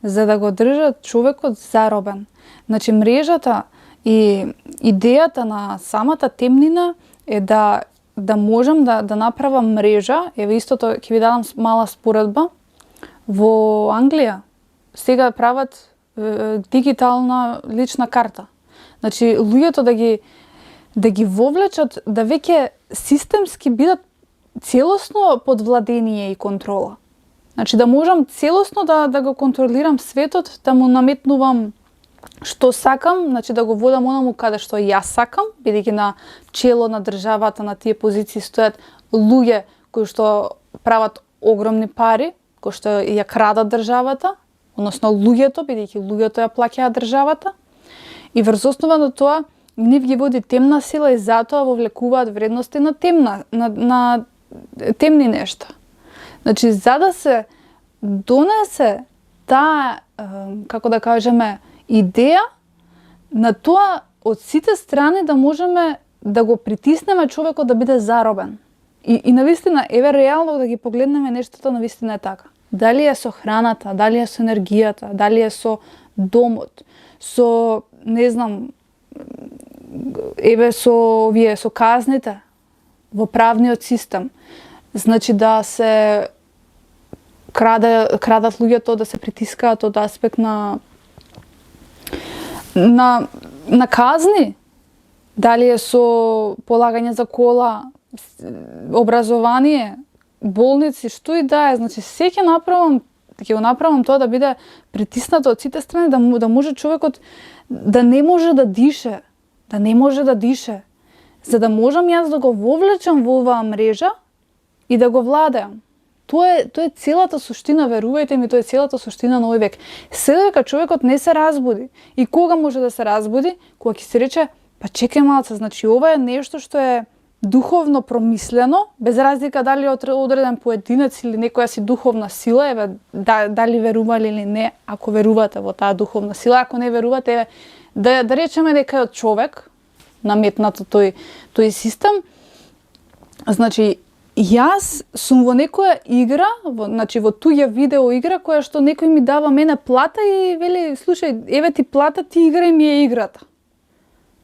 за да го држат човекот заробен. Значи мрежата и идејата на самата темнина е да можам да направам мрежа. Еве истото ќе ви дадам мала споредба. Во Англија сега прават дигитална лична карта. Значи луѓето да ги вовлечат, да веќе системски бидат целосно под владение и контрола. Значи да можам целосно да го контролирам светот, да му наметнувам што сакам, значи да го водам онаму каде што јас сакам, бидејќи на чело на државата на тие позиции стојат луѓе кои што прават огромни пари, кои што ја крадат државата, односно луѓето, бидејќи луѓето ја плаќаат државата. И врз основа на тоа нив ги води темна сила и затоа вовлекуваат вредности на на темни нешта. Значи за да се донесе таа, како да кажеме, идеја на тоа од сите страни да можеме да го притиснеме човекот да биде заробен. И навистина, еве реално да ги погледнеме нештата, навистина е така. Дали е со храната, дали е со енергијата, дали е со домот, со, не знам, еве со казните во правниот систем. Значи да се крадат луѓето, да се притискаат од аспект на казни, дали е со полагање за кола, образование, болници, што и да е, значи се ќе го направам тоа да биде притиснато од сите страни, да може човекот да не може да дише, за да можам јас да го вовлечам во оваа мрежа и да го владеам. Тоа е целата суштина, верувајте ми, тоа е целата суштина на овој век. Се дека човекот не се разбуди. И кога може да се разбуди? Кога ќе се рече, па чекај малце, значи ова е нешто што е духовно промислено, без разлика дали е одреден поединец или некоја си духовна сила, еве дали верували или не, ако верувате во таа духовна сила, ако не верувате, еве да речеме дека е од човек наметнато тој систем. Значи јас сум во некоја игра, значи во туѓа видео игра која што некој ми дава мене плата и вели, слушај, еве ти плата, ти играј ми е играта.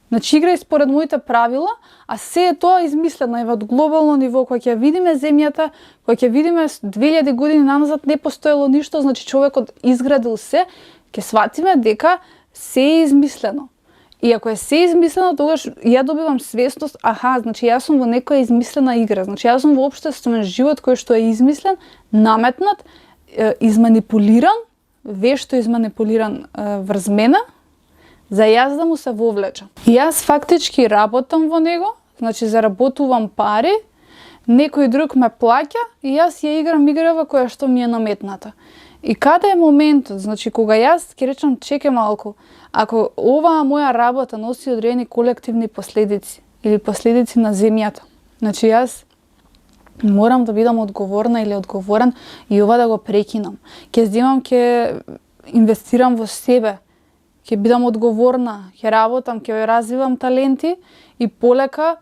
Значи играј според моите правила, а се е тоа измислено, еве од глобално ниво, кога ќе видиме земјата, кога ќе видиме 2000 години назад не постоело ништо, значи човекот изградил се, ќе сватиме дека се е измислено. И ако е се измислено, тогаш ја добивам свесност, значи јас сум во некоја измислена игра, значи јас сум во општествен живот кој што е измислен, наметнат, изманипулиран, вешто изманипулиран врз мене, за јас да му се вовлечам. Јас фактички работам во него, значи заработувам пари, некој друг ме плаќа и јас ја играм играва која што ми е наметната. И каде е моментот, значи кога јас ќе речам чекај малку, ако оваа моја работа носи одредени колективни последици или последици на земјата, значи јас морам да бидам одговорна или одговорен и ова да го прекинам. Ќе инвестирам во себе, ќе бидам одговорна, ќе работам, ќе развивам таленти и полека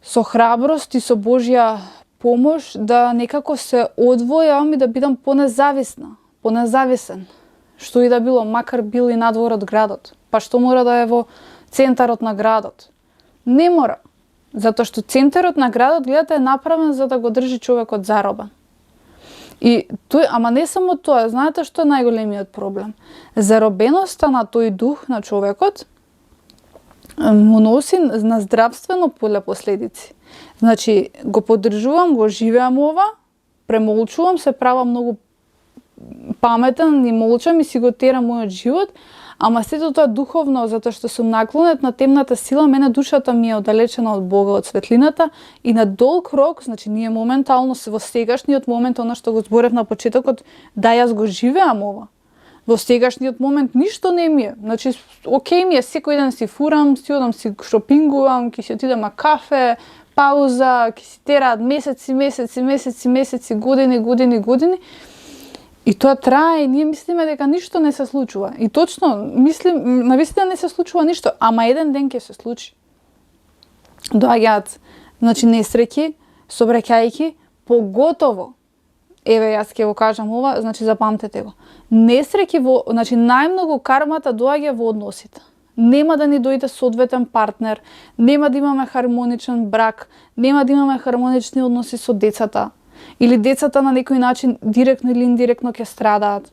со храброст и со Божја помош да некако се одвојам и да бидам понезависен. Што и да било, макар бил и надвор од градот. Па што мора да е во центарот на градот? Не мора. Затоа што центарот на градот, гледате, е направен за да го држи човекот заробен. И ама не само тоа, знаете што е најголемиот проблем? Заробеноста на тој дух на човекот му носи на здравствено поле последици. Значи, го поддржувам, го живеам ова, премолчувам, се правам многу паметен и молчам и си го терам мојот живот, ама сето тоа духовно, затоа што сум наклонет на темната сила, мене душата ми е оддалечена од Бога, од светлината и на долг рок, значи ние моментално во сегашниот момент, она што го зборев на почетокот, да јас го живеам ова. Во сегашниот момент ништо не ми е. Значи, окей ми е, секој ден си фурам, си одам си шопингувам, ќе си отидам на кафе, пауза, ќе си тераат месеци, години. И тоа трае и ние мислиме дека ништо не се случува. И точно, навистина не се случува ништо, ама еден ден ќе се случи. Доаѓаат, значи, несреќи, собраќајки, поготово еве јас ќе го кажам ова, значи запамтете го. Несреќи значи најмногу кармата доаѓа во односите. Нема да ни дојде соодветен партнер, нема да имаме хармоничен брак, нема да имаме хармонични односи со децата. Или децата на некој начин директно или индиректно ќе страдаат.